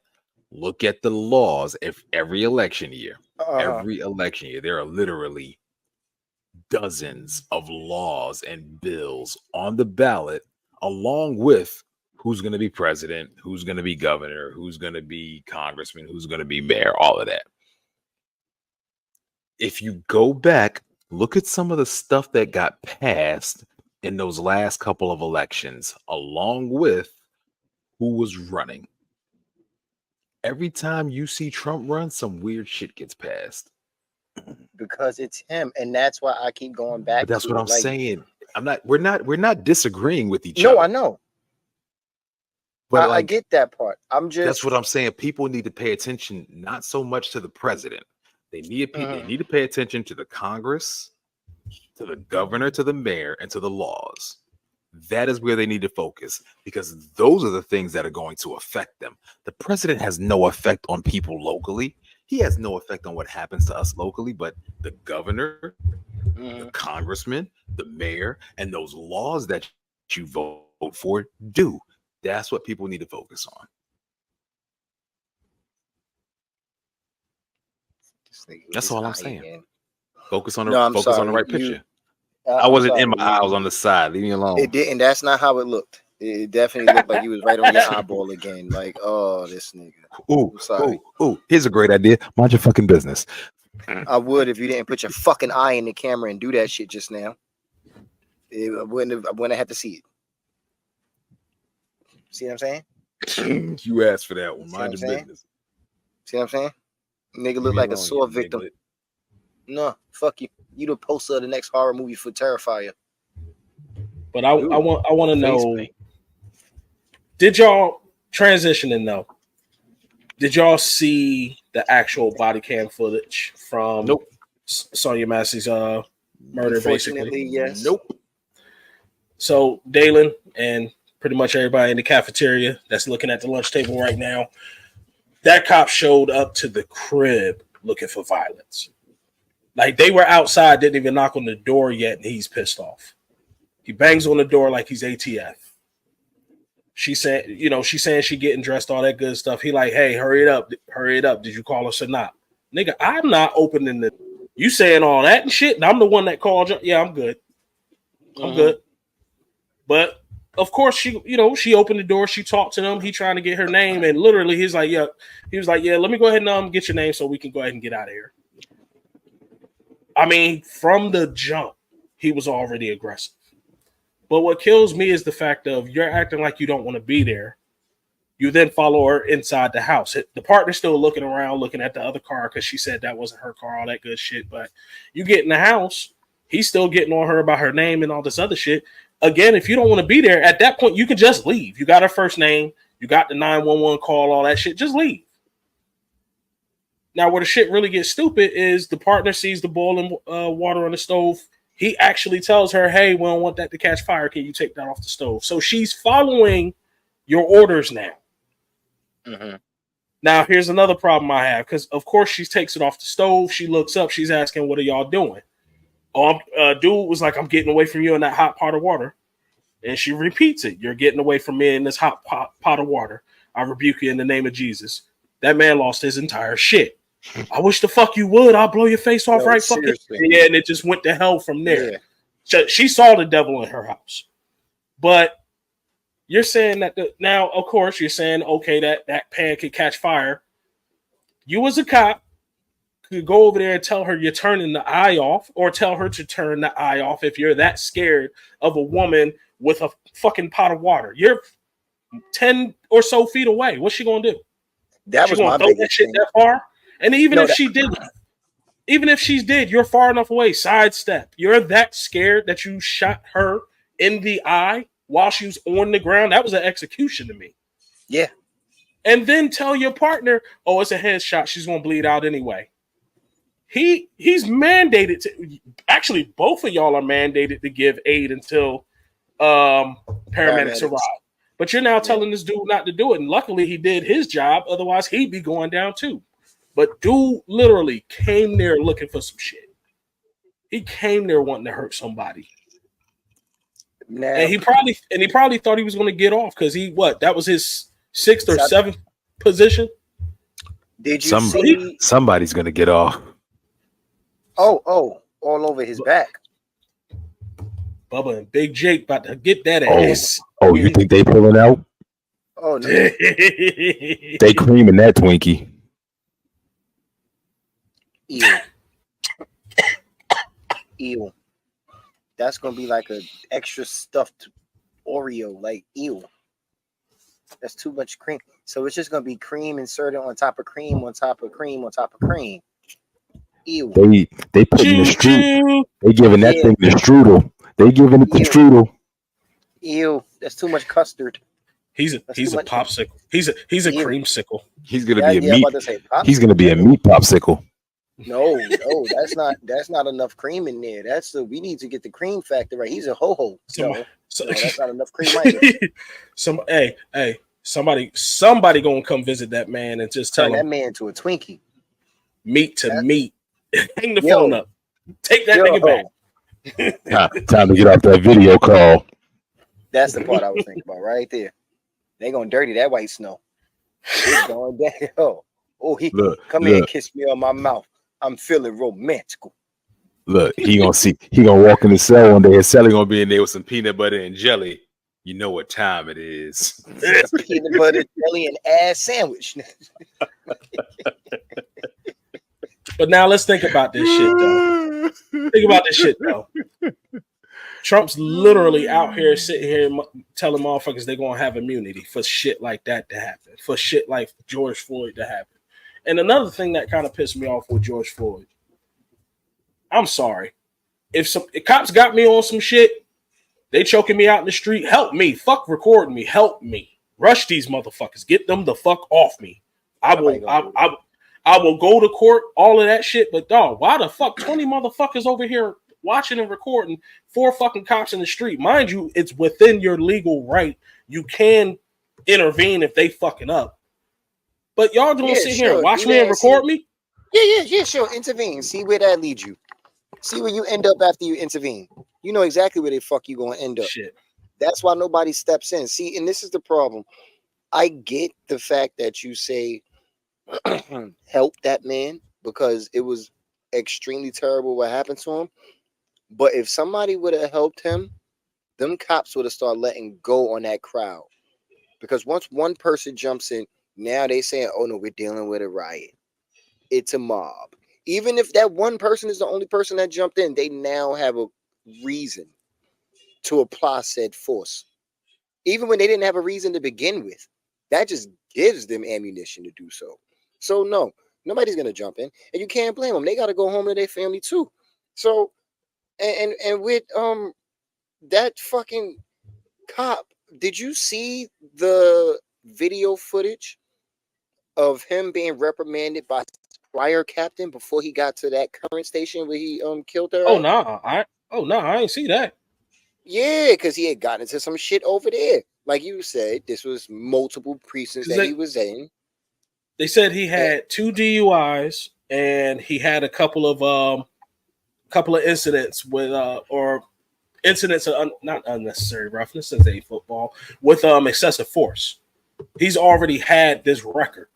S2: look at the laws. If every election year, there are literally dozens of laws and bills on the ballot, along with who's going to be president, who's going to be governor, who's going to be congressman, who's going to be mayor, all of that. If you go back, look at some of the stuff that got passed in those last couple of elections, along with who was running. Every time you see Trump run, some weird shit gets passed.
S3: Because it's him, and that's why I keep going back.
S2: But that's what I'm saying. We're not disagreeing with each other.
S3: No, I know. But I get that part.
S2: That's what I'm saying. People need to pay attention, not so much to the president. They need to pay attention to the Congress, to the governor, to the mayor, and to the laws. That is where they need to focus, because those are the things that are going to affect them. The president has no effect on people locally. He has no effect on what happens to us locally, but the governor, the congressman, the mayor, and those laws that you vote for do. That's what people need to focus on. That's all I'm saying. Again. Focus on the on the right picture. I wasn't in my eye, I was on the side. Leave me alone.
S3: It didn't. That's not how it looked. It definitely looked like you was right on your eyeball again. Like, oh, this nigga.
S2: Ooh. Here's a great idea. Mind your fucking business.
S3: I would if you didn't put your fucking eye in the camera and do that shit just now. I wouldn't have had to see it. See what I'm
S2: saying? You asked for that one. Mind your business.
S3: See what I'm saying? Nigga look like a sore victim. No, fuck you. You the poster of the next horror movie for Terrifier.
S1: But I want to know, did y'all transitioning though? Did y'all see the actual body cam footage from Sonya Massey's murder? Basically,
S3: yes.
S1: Nope. So Dalen and pretty much everybody in the cafeteria that's looking at the lunch table right now, that cop showed up to the crib looking for violence. Like they were outside, didn't even knock on the door yet, and he's pissed off. He bangs on the door like he's ATF. She's saying she getting dressed, all that good stuff. He like, hey, hurry it up. Did you call us or not? Nigga, I'm not opening the. You saying all that and shit, and I'm the one that called you. Yeah, I'm good. I'm good. But of course, she opened the door. She talked to them. He trying to get her name, and literally, he's like, yeah. He was like, yeah, let me go ahead and get your name so we can go ahead and get out of here. I mean, from the jump, he was already aggressive. But what kills me is the fact of you're acting like you don't want to be there. You then follow her inside the house. The partner's still looking around, looking at the other car because she said that wasn't her car, all that good shit. But you get in the house, he's still getting on her about her name and all this other shit. Again, if you don't want to be there, at that point, you can just leave. You got her first name. You got the 911 call, all that shit. Just leave. Now, where the shit really gets stupid is the partner sees the boiling water on the stove. He actually tells her, hey, we don't want that to catch fire. Can you take that off the stove? So she's following your orders now.
S3: Mm-hmm.
S1: Now, here's another problem I have. Because, of course, she takes it off the stove. She looks up. She's asking, what are y'all doing? Dude was like, I'm getting away from you in that hot pot of water. And she repeats it. You're getting away from me in this hot pot of water. I rebuke you in the name of Jesus. That man lost his entire shit. I wish the fuck you would. I'll blow your face off right fucking. Yeah, and it just went to hell from there. Yeah. She saw the devil in her house. But you're saying that now, of course, you're saying, okay, that pan could catch fire. You as a cop could go over there and tell her you're turning the eye off, or tell her to turn the eye off if you're that scared of a woman with a fucking pot of water. You're 10 or so feet away. What's she gonna do?
S3: That was my biggest
S1: shit that far. And even if she did, you're far enough away. Sidestep. You're that scared that you shot her in the eye while she was on the ground. That was an execution to me.
S3: Yeah.
S1: And then tell your partner, oh, it's a headshot. She's gonna bleed out anyway. He's mandated to. Actually, both of y'all are mandated to give aid until paramedics arrive. But you're now telling this dude not to do it. And luckily he did his job. Otherwise he'd be going down too. But dude literally came there looking for some shit. He came there wanting to hurt somebody. Now, and he probably thought he was going to get off because that was his 6th or 7th position.
S3: Did you see
S2: somebody's going to get off?
S3: Oh, all over his back.
S1: Bubba and Big Jake about to get that ass.
S2: Oh, you think they pulling out?
S3: Oh no.
S2: They creaming that Twinkie.
S3: Ew. That's gonna be like an extra stuffed Oreo, like ew. That's too much cream. So it's just gonna be cream inserted on top of cream, on top of cream, on top of cream. Ew.
S2: They putting the strudel. They giving that thing the strudel. They giving it the strudel.
S3: Ew. That's too much custard.
S1: He's a popsicle. He's a creamsicle.
S2: He's gonna be a meat. He's gonna be a meat popsicle.
S3: No, that's not enough cream in there. We need to get the cream factor right. He's a ho-ho. No, that's not enough cream either.
S1: Somebody gonna come visit that man and just tell him
S3: that man to a Twinkie.
S1: Meat to meat. Hang the phone up. Take that nigga back.
S2: Time to get off that video call.
S3: That's the part I was thinking about right there. They gonna dirty that white snow. It's going down. Come here and kiss me on my mouth. I'm feeling romantic.
S2: Look, he gonna walk in the cell one day. His celly gonna be in there with some peanut butter and jelly. You know what time it is.
S3: Peanut butter, jelly, and ass sandwich.
S1: But now let's think about this shit, though. Trump's literally out here sitting here telling motherfuckers they're going to have immunity for shit like that to happen, for shit like George Floyd to happen. And another thing that kind of pissed me off with George Floyd, I'm sorry. If cops got me on some shit, they choking me out in the street, help me. Fuck recording me. Help me. Rush these motherfuckers. Get them the fuck off me. I will go to court, all of that shit. But dog, why the fuck 20 motherfuckers over here watching and recording 4 fucking cops in the street? Mind you, it's within your legal right. You can intervene if they fucking up. But y'all don't sit here and watch me and record me?
S3: Yeah, sure. Intervene. See where that leads you. See where you end up after you intervene. You know exactly where the fuck you gonna end up.
S1: Shit.
S3: That's why nobody steps in. See, and this is the problem. I get the fact that you say help that man because it was extremely terrible what happened to him. But if somebody would have helped him, them cops would have started letting go on that crowd. Because once one person jumps in, now they saying, oh no, we're dealing with a riot. It's a mob. Even if that one person is the only person that jumped in, they now have a reason to apply said force. Even when they didn't have a reason to begin with. That just gives them ammunition to do so. So no, nobody's going to jump in. And you can't blame them. They got to go home to their family too. So, and with that fucking cop, did you see the video footage of him being reprimanded by prior captain before he got to that current station where he killed her?
S1: Oh no, I ain't see that.
S3: Yeah, because he had gotten into some shit over there. Like you said, this was multiple precincts that he was in.
S1: They said he had 2 DUIs and he had a couple of incidents with incidents of not unnecessary roughness since they football with excessive force. He's already had this record.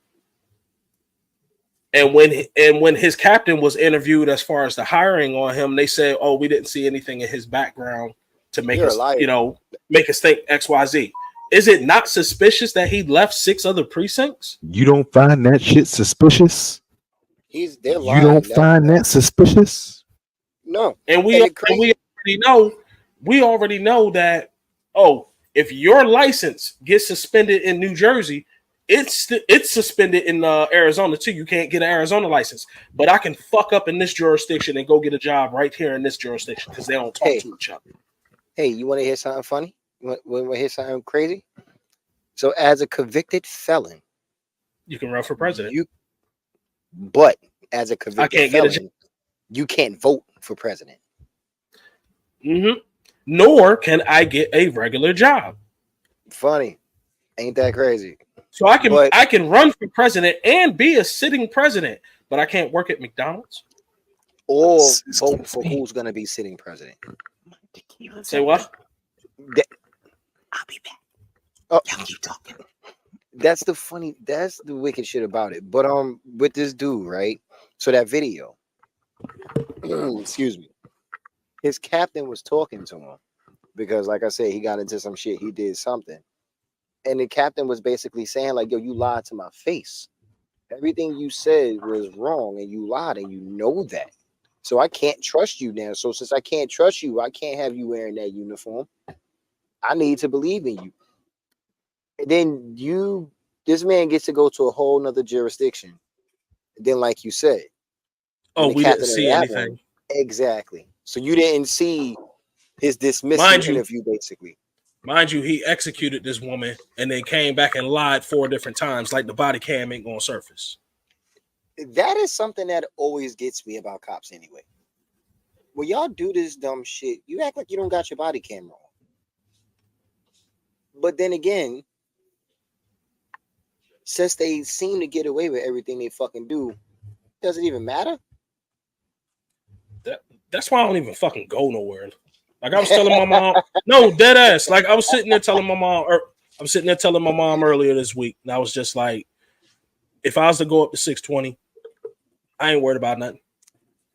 S1: And when his captain was interviewed as far as the hiring on him, they said, "Oh, we didn't see anything in his background to make us, make us think XYZ." Is it not suspicious that he left 6 other precincts?
S2: You don't find that shit suspicious? You don't find that suspicious?
S3: No.
S1: And we already know that. Oh, if your license gets suspended in New Jersey, it's suspended in Arizona too. You can't get an Arizona license, but I can fuck up in this jurisdiction and go get a job right here in this jurisdiction because they don't talk to each other.
S3: Hey, you want to hear something funny? You want to hear something crazy? So, as a convicted felon,
S1: you can run for president.
S3: But as a convicted felon, you can't vote for president.
S1: Mm-hmm. Nor can I get a regular job.
S3: Funny. Ain't that crazy?
S1: So I can run for president and be a sitting president, but I can't work at McDonald's
S3: or vote for who's gonna be sitting president.
S1: Say what?
S3: I'll be back. Oh, keep talking. That's the wicked shit about it. But with this dude, right? So that video, excuse me, his captain was talking to him because, like I said, he got into some shit. He did something, and the captain was basically saying, like, "Yo, you lied to my face. Everything you said was wrong, and you lied, and you know that. So I can't trust you now. So since I can't trust you, I can't have you wearing that uniform. I need to believe in you." And then this man gets to go to a whole nother jurisdiction. Then, like you said,
S1: we didn't see anything.
S3: Exactly. So you didn't see his dismissal interview, basically.
S1: Mind you, he executed this woman and then came back and lied 4 different times, like the body cam ain't gonna surface.
S3: That is something that always gets me about cops anyway. When y'all do this dumb shit, you act like you don't got your body camera on. But then again, since they seem to get away with everything they fucking do, does it even matter?
S1: That's why I don't even fucking go nowhere. Like I was telling my mom, no, dead ass. Like I was sitting there telling my mom, earlier this week, and I was just like, if I was to go up to 620, I ain't worried about nothing.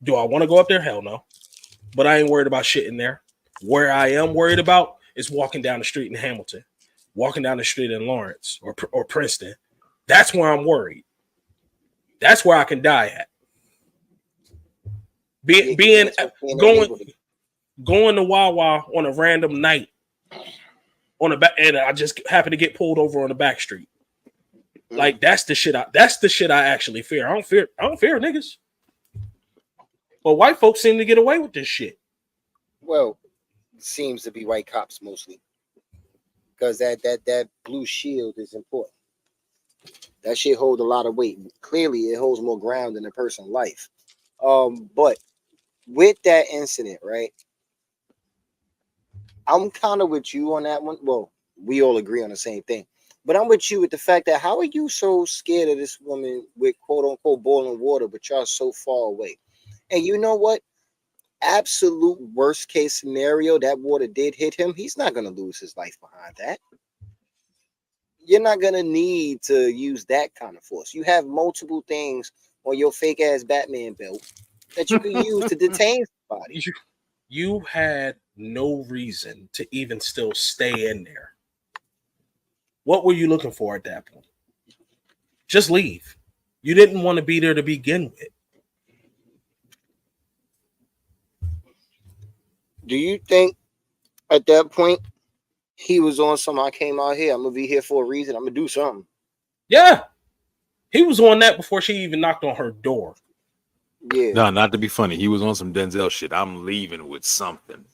S1: Do I want to go up there? Hell no. But I ain't worried about shit in there. Where I am worried about is walking down the street in Hamilton, walking down the street in Lawrence or Princeton. That's where I'm worried. That's where I can die at. Going to Wawa on a random night on the back, and I just happen to get pulled over on the back street. Like that's the shit I actually fear. I don't fear niggas. But white folks seem to get away with this shit.
S3: Well, it seems to be white cops mostly. Because that blue shield is important. That shit holds a lot of weight. Clearly, it holds more ground than a person's life. But with that incident, right? I'm kind of with you on that one. Well, we all agree on the same thing. But I'm with you with the fact that how are you so scared of this woman with quote unquote boiling water, but y'all so far away? And you know what? Absolute worst case scenario, that water did hit him. He's not going to lose his life behind that. You're not going to need to use that kind of force. You have multiple things on your fake ass Batman belt that you can use to detain somebody.
S1: You had no reason to even still stay in there. What were you looking for at that point? Just leave. You didn't want to be there to begin with.
S3: Do you think at that point he was on some, I came out here, I'm going to be here for a reason, I'm going to do something?
S1: Yeah. He was on that before she even knocked on her door.
S3: Yeah.
S2: No, not to be funny. He was on some Denzel shit. I'm leaving with something.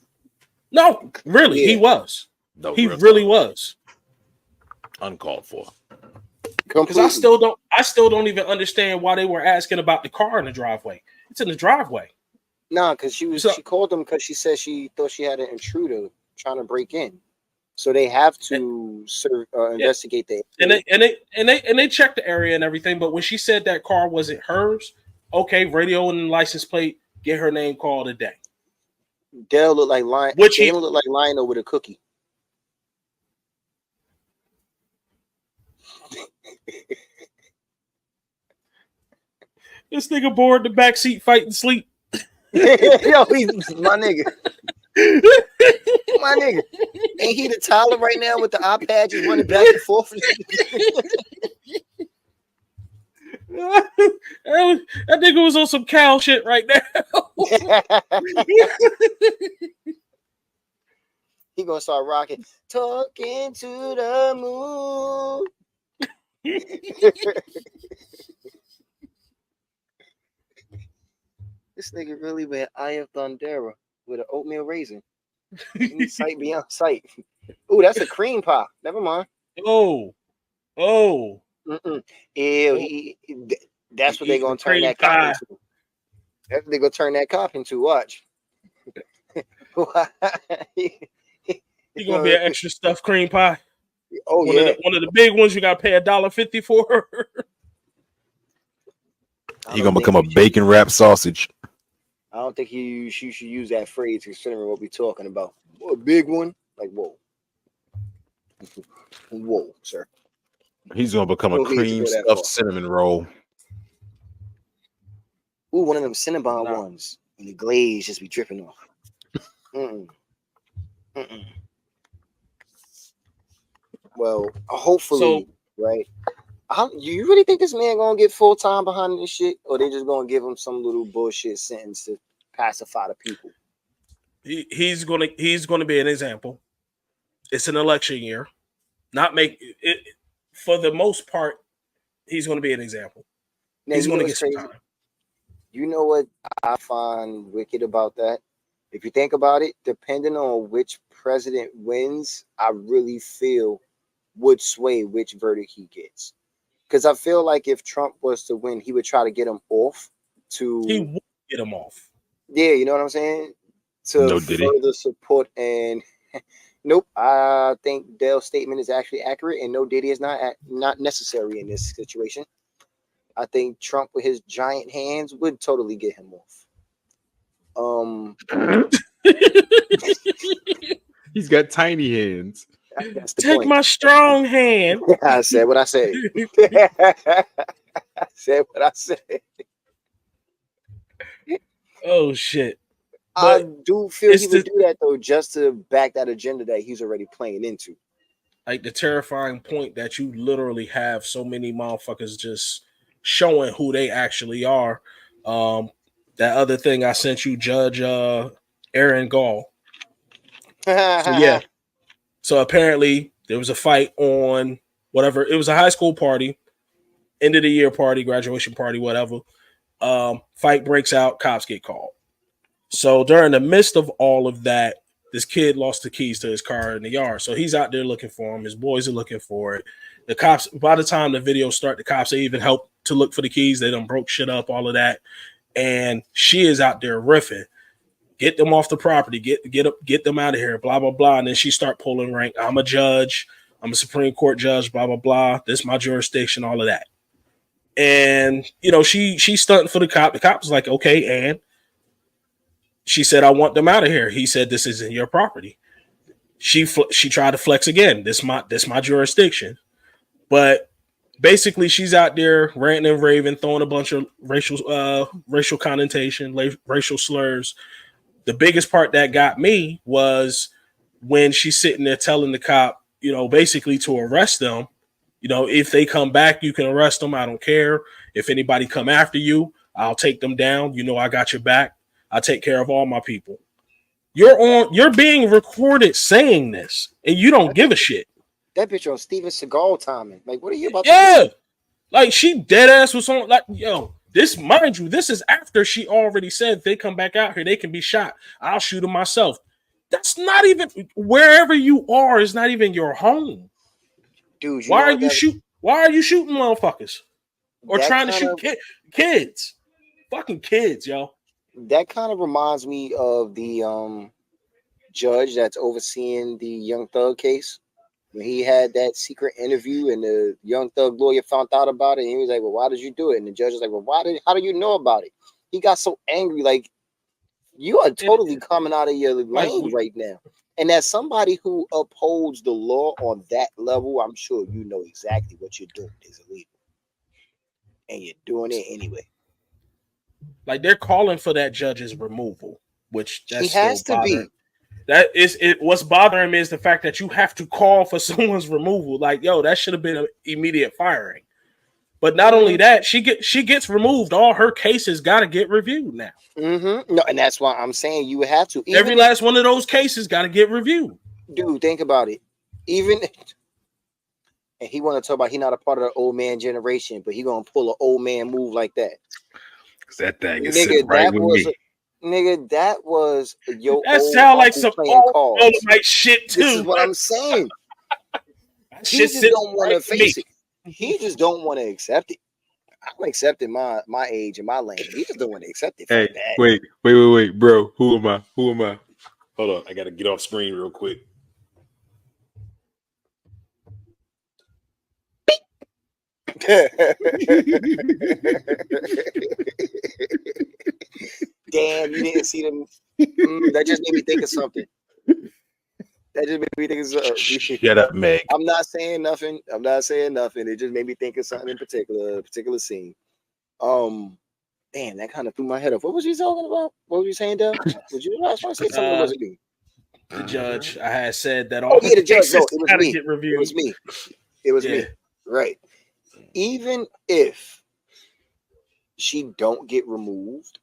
S1: No, really, he was.
S2: No,
S1: he really was.
S2: Uncalled for.
S1: Because I still don't even understand why they were asking about the car in the driveway. It's in the driveway.
S3: Nah, because she called them because she said she thought she had an intruder trying to break in. So they have to investigate that.
S1: And they checked the area and everything. But when she said that car wasn't hers, okay, radio and license plate, get her name called today.
S3: They'll look like Lion. They look like Lionel with a cookie.
S1: This nigga bored the backseat fighting sleep.
S3: Yo, he's my nigga. My nigga. Ain't he the Tyler right now with the eye pad just running back and forth?
S1: That nigga was on some cow shit right now.
S3: He gonna start rocking. Talking to the moon. This nigga really went Eye of Thundera with an oatmeal raisin. Sight beyond sight. Ooh, that's a cream pie. Never mind.
S1: Oh.
S3: Mm-mm. Ew, that's what they're gonna turn that cop into. That's what they're gonna turn that cop into. Watch.
S1: He gonna be an extra stuffed cream pie.
S3: Oh,
S1: one of the big ones you got to pay $1.50 for.
S2: He gonna become a bacon wrapped sausage.
S3: I don't think you should use that phrase considering what we're talking about. A big one, like whoa, whoa, sir.
S2: He's gonna become a cream stuffed cinnamon roll.
S3: Ooh, one of them Cinnabon ones, and the glaze just be dripping off. Well, hopefully, right? You really think this man gonna get full time behind this shit, or they just gonna give him some little bullshit sentence to pacify the people?
S1: He's gonna be an example. It's an election year. Not make it for the most part. He's gonna be an example.
S3: Now,
S1: he's gonna get some time.
S3: You know what I find wicked about that? If you think about it, depending on which president wins, I really feel would sway which verdict he gets. Because I feel like if Trump was to win, he would try to get him off.
S1: He would get him off.
S3: Yeah, you know what I'm saying? To further support and nope. I think Dale's statement is actually accurate, and no, Diddy is not necessary in this situation. I think Trump with his giant hands would totally get him off.
S2: He's got tiny hands.
S1: Take my strong hand.
S3: I said what I said. I said what I said.
S1: Oh shit.
S3: I do feel he would do that though, just to back that agenda that he's already playing into.
S1: Like the terrifying point that you literally have so many motherfuckers just showing who they actually are. That other thing I sent you, Judge Aaron Gall. So yeah. So apparently there was a fight on whatever. It was a high school party, end of the year party, graduation party, whatever. Fight breaks out, cops get called. So during the midst of all of that, this kid lost the keys to his car in the yard. So he's out there looking for him. His boys are looking for it. The cops, by the time the video start, the cops, they even help to look for the keys. They done broke shit up, all of that. And she is out there riffing. Get them off the property. Get them out of here. Blah, blah, blah. And then she start pulling rank. I'm a judge. I'm a Supreme Court judge. Blah, blah, blah. This is my jurisdiction. All of that. And, you know, she's stunting for the cop. The cop was like, okay. And she said, I want them out of here. He said, this isn't your property. She tried to flex again. This my jurisdiction. But basically, she's out there ranting and raving, throwing a bunch of racial connotation, racial slurs. The biggest part that got me was when she's sitting there telling the cop, you know, basically to arrest them. You know, if they come back, you can arrest them. I don't care. If anybody come after you, I'll take them down. You know, I got your back. I take care of all my people. You're being recorded saying this, and you don't give a shit.
S3: That bitch on Steven Seagal timing. Like, what are you about
S1: to do? Like, she dead ass was on, like, yo, this, mind you, this is after she already said if they come back out here, they can be shot. I'll shoot them myself. That's not even, wherever you are is not even your home.
S3: Dude,
S1: why are you shooting motherfuckers? Or trying to shoot kids? Fucking kids, yo.
S3: That kind of reminds me of the judge that's overseeing the Young Thug case. When he had that secret interview and the Young Thug lawyer found out about it, and he was like, well, why did you do it? And the judge was like, well, how do you know about it? He got so angry, like, you are totally coming out of your lane right now. And as somebody who upholds the law on that level, I'm sure you know exactly what you're doing is illegal. And you're doing it anyway.
S1: Like, they're calling for that judge's removal, which that's
S3: he has to be.
S1: That is it. What's bothering me is the fact that you have to call for someone's removal. Like, yo, that should have been an immediate firing. But not only that, she gets removed. All her cases got to get reviewed now.
S3: Mm-hmm. No, and that's why I'm saying you have to.
S1: Every last one of those cases got to get reviewed.
S3: Dude, think about it. Even, and he want to talk about he not a part of the old man generation, but he gonna pull an old man move like that.
S2: That thing is sitting right with me.
S3: Nigga, that was your.
S1: That sound like some old like shit too.
S3: This is what I'm saying. He just don't want to face it. He just don't want to accept it. I'm accepting my age and my lane. He just don't want to accept it.
S2: Hey, wait, bro. Who am I? Hold on, I gotta get off screen real quick.
S3: Damn, you didn't see them. That just made me think of something. That just made me think of something.
S2: Shut up, Meg.
S3: I'm not saying nothing. It just made me think of something in particular scene. Damn, that kind of threw my head off. What was you talking about? What was you saying, Dale? I was trying to say something that wasn't me.
S1: The judge. I had said that all.
S3: Oh yeah, the judge. No, it was me.
S1: Get reviewed.
S3: It was me. It was me. Right. Even if she don't get removed,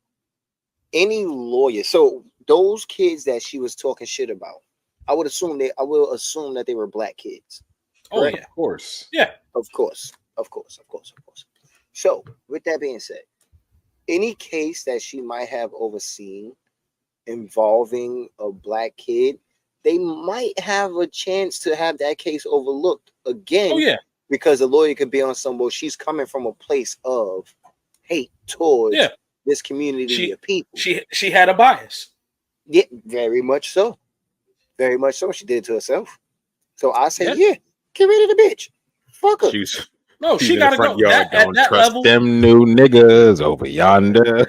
S3: any lawyer. So those kids that she was talking shit about, I will assume that they were black kids.
S1: Oh
S3: correct?
S1: yeah,
S2: Of course.
S1: Yeah,
S3: of course. So with that being said, any case that she might have overseen involving a black kid, they might have a chance to have that case overlooked again.
S1: Oh yeah,
S3: because the lawyer could be on some, well, she's coming from a place of hate towards this community of people.
S1: She had a bias.
S3: Yeah, very much so. Very much so. She did it to herself. So I say, get rid of the bitch. Fuck her.
S1: She gotta go.
S2: Yard,
S1: at that
S2: trust
S1: level,
S2: them new niggas over yonder.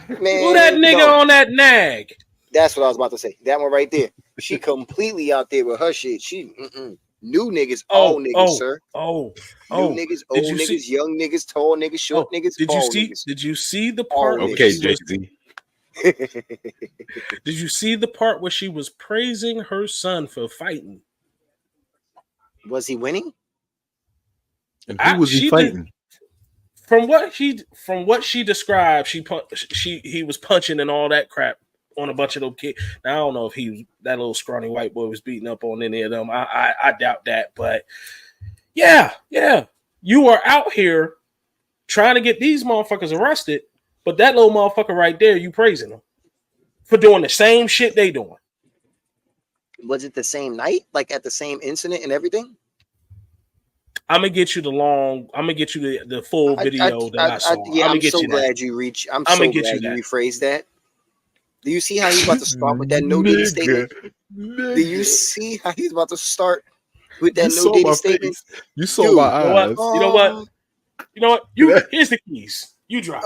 S3: Man,
S1: who that nigga on that nag?
S3: That's what I was about to say. That one right there. She completely out there with her shit. She new niggas, all niggas, sir. New niggas, old niggas, young niggas, tall niggas, short niggas.
S1: Did you see the part?
S2: Okay, Jay-Z.
S1: Did you see the part where she was praising her son for fighting?
S3: Was he winning?
S2: And who was he fighting?
S1: From what she described, he was punching and all that crap on a bunch of those kids. Now, I don't know if that little scrawny white boy was beating up on any of them. I doubt that, but yeah, you are out here trying to get these motherfuckers arrested, but that little motherfucker right there, you praising them for doing the same shit they doing.
S3: Was it the same night, like at the same incident and everything?
S1: I'm gonna get you the full video that I saw.
S3: Yeah, I'm so glad you rephrased that. Do you see how he's about to start with that no Diddy statement? Do you see how he's about to start with that no Diddy statement?
S2: You saw my eyes.
S1: You know what? Here's the keys. You drive.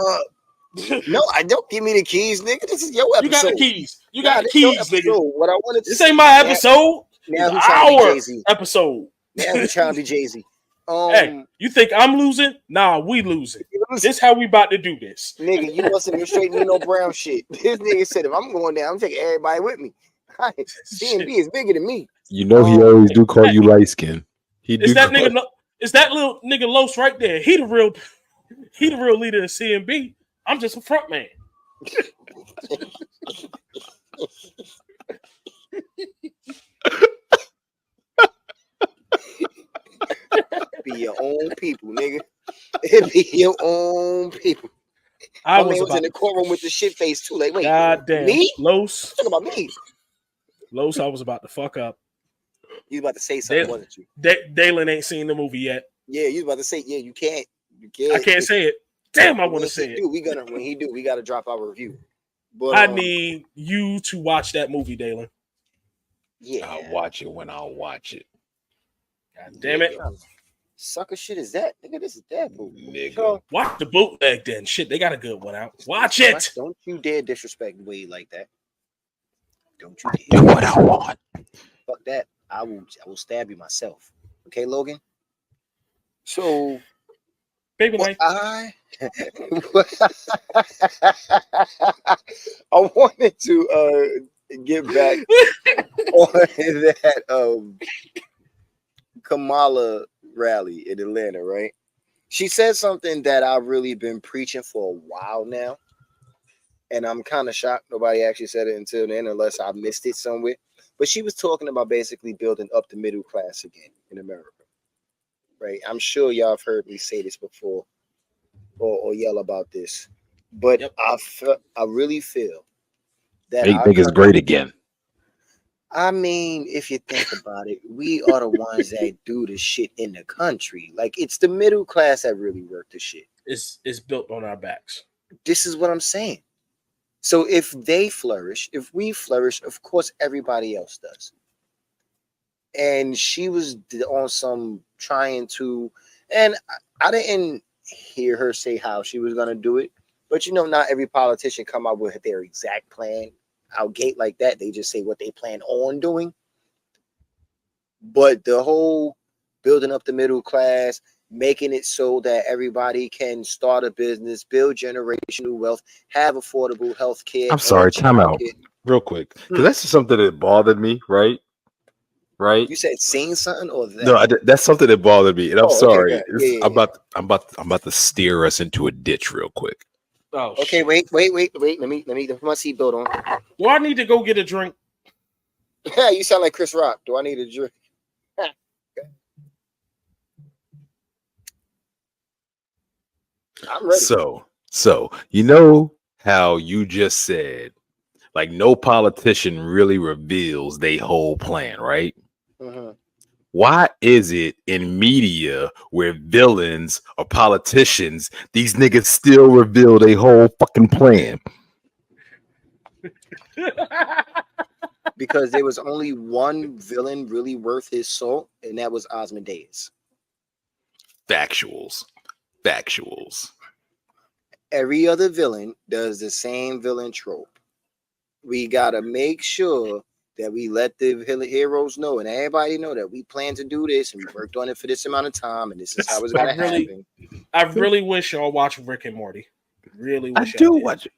S3: No, I don't. Give me the keys, nigga. This is your episode.
S1: You got the keys. You got the keys, nigga.
S3: What I wanted to
S1: this ain't my episode.
S3: Now
S1: it's our episode.
S3: Now he's trying to be Jay-Z.
S1: Hey, you think I'm losing? Nah, we losing. This how we about to do this.
S3: Nigga, you mustn't been straight Nino Brown shit. This nigga said, if I'm going down, I'm taking everybody with me. CMB is bigger than me.
S2: You know he always do call you light skin.
S1: It's that little nigga Los right there. He the real leader of CMB. I'm just a front man.
S3: Be your own people, nigga. It be your own people.
S1: I
S3: was in the courtroom with the shit face too. Like, wait,
S1: goddamn,
S3: me?
S1: Los,
S3: talking about me.
S1: Los, I was about to fuck up.
S3: You was about to say something, wasn't you?
S1: Dalen ain't seen the movie yet.
S3: Yeah, you was about to say, yeah, you can't.
S1: I can't say it. Damn, I want to say it.
S3: When he do, we gotta drop our review. But
S1: I need you to watch that movie, Dalen.
S3: Yeah,
S2: I'll watch it when I'll watch it.
S1: God damn it.
S3: Sucker shit is that? Nigga, this is that movie.
S2: Nigga.
S1: Watch the bootleg then. Shit, they got a good one out. Watch it.
S3: Don't you dare disrespect Wade like that. Don't you
S2: dare. Do what I want.
S3: Fuck that. I will stab you myself. Okay, Logan? So
S1: baby knife.
S3: I wanted to get back on that Kamala rally in Atlanta, right? She said something that I've really been preaching for a while now, and I'm kind of shocked nobody actually said it until then, unless I missed it somewhere. But she was talking about basically building up the middle class again in America, right? I'm sure y'all have heard me say this before or yell about this, but I really feel that
S2: make niggas great again.
S3: I mean, if you think about it, we are the ones that do the shit in the country. Like, it's the middle class that really work the shit.
S1: It's built on our backs.
S3: This is what I'm saying. So if they flourish, if we flourish, of course everybody else does. And she was on some trying to And I didn't hear her say how she was gonna do it, but not every politician come out with their exact plan out gate like that. They just say what they plan on doing. But the whole building up the middle class, making it so that everybody can start a business, build generational wealth, have affordable health care.
S2: I'm sorry, time out real quick, because that's just something that bothered me, right? Right?
S3: You said seeing something or that?
S2: No, that's something that bothered me, and I'm sorry.
S3: Okay,
S2: I'm about to steer us into a ditch real quick.
S3: Oh, okay. Wait. Let me put my seatbelt on.
S1: Do I need to go get a drink?
S3: Yeah, you sound like Chris Rock. Do I need a drink? Okay. I'm ready.
S2: So you know how you just said, like, no politician really reveals their whole plan, right?
S3: Mm-hmm.
S2: Why is it in media where villains or politicians, these niggas still reveal their whole fucking plan?
S3: Because there was only one villain really worth his salt, and that was Ozymandias.
S2: Factuals.
S3: Every other villain does the same villain trope. We gotta make sure that we let the heroes know and everybody know that we plan to do this and we worked on it for this amount of time and this is how it's gonna happen.
S1: I really wish y'all watch Rick and Morty. Really wish
S2: I do watch it.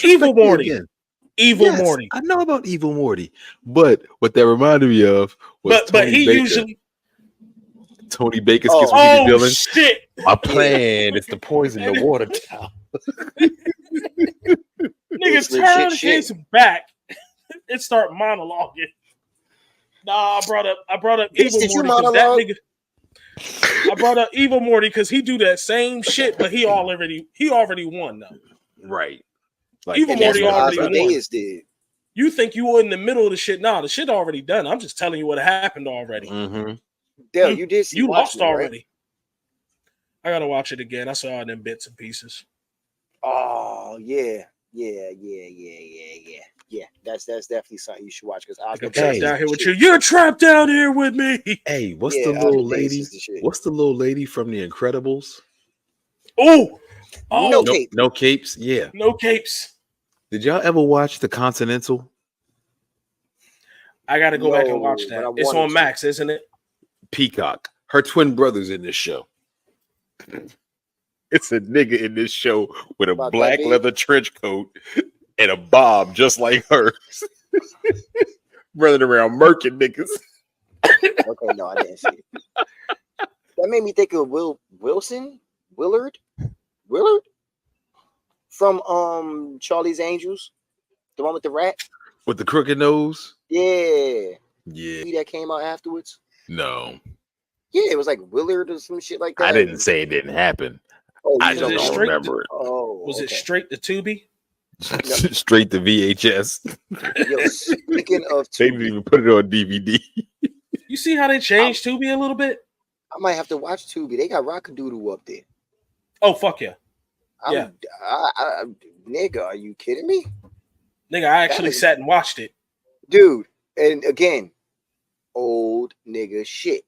S1: Evil Morty. Again. Evil Morty.
S2: I know about Evil Morty, but what that reminded me of was
S1: but he Baker. Usually
S2: Tony Baker schizophrenic villain.
S1: Shit.
S2: My plan is to poison the water tower.
S1: Niggas turn his back and start monologuing. Nah, I brought up Evil Morty. I brought up Evil Morty because he do that same shit, but he already won though.
S2: Right.
S1: Like, Evil Morty already won. You think you were in the middle of the shit? Nah, the shit already done. I'm just telling you what happened already.
S2: Mm-hmm.
S3: Dale, you did.
S1: You lost already. Right? I gotta watch it again. I saw it in bits and pieces.
S3: Oh yeah. That's definitely something you should watch because I'm
S1: trapped down here with you. You're trapped down here with me.
S2: Hey, what's the little lady? What's the little lady from The Incredibles?
S1: Oh,
S2: no capes. Yeah,
S1: no capes.
S2: Did y'all ever watch The Continental?
S1: I got to go back and watch that. It's on Max, isn't it?
S2: Peacock. Her twin brother's in this show. It's a nigga in this show with a black leather trench coat and a bob just like hers. Running around murking niggas.
S3: Okay, no, I didn't see it. That made me think of Willard from Charlie's Angels, the one with the rat
S2: with the crooked nose.
S3: Yeah.
S2: That
S3: came out afterwards.
S2: No.
S3: Yeah, it was like Willard or some shit like that.
S2: I didn't say it didn't happen.
S3: Oh,
S2: I just don't remember it.
S1: Was it straight to Tubi?
S2: Straight to VHS.
S3: Yo, speaking of Tubi,
S2: they didn't even put it on DVD.
S1: You see how they changed Tubi a little bit?
S3: I might have to watch Tubi. They got Rockadoodle up there.
S1: Oh, fuck yeah.
S3: Nigga, are you kidding me?
S1: Nigga, I actually sat and watched it.
S3: Dude, and again, old nigga shit.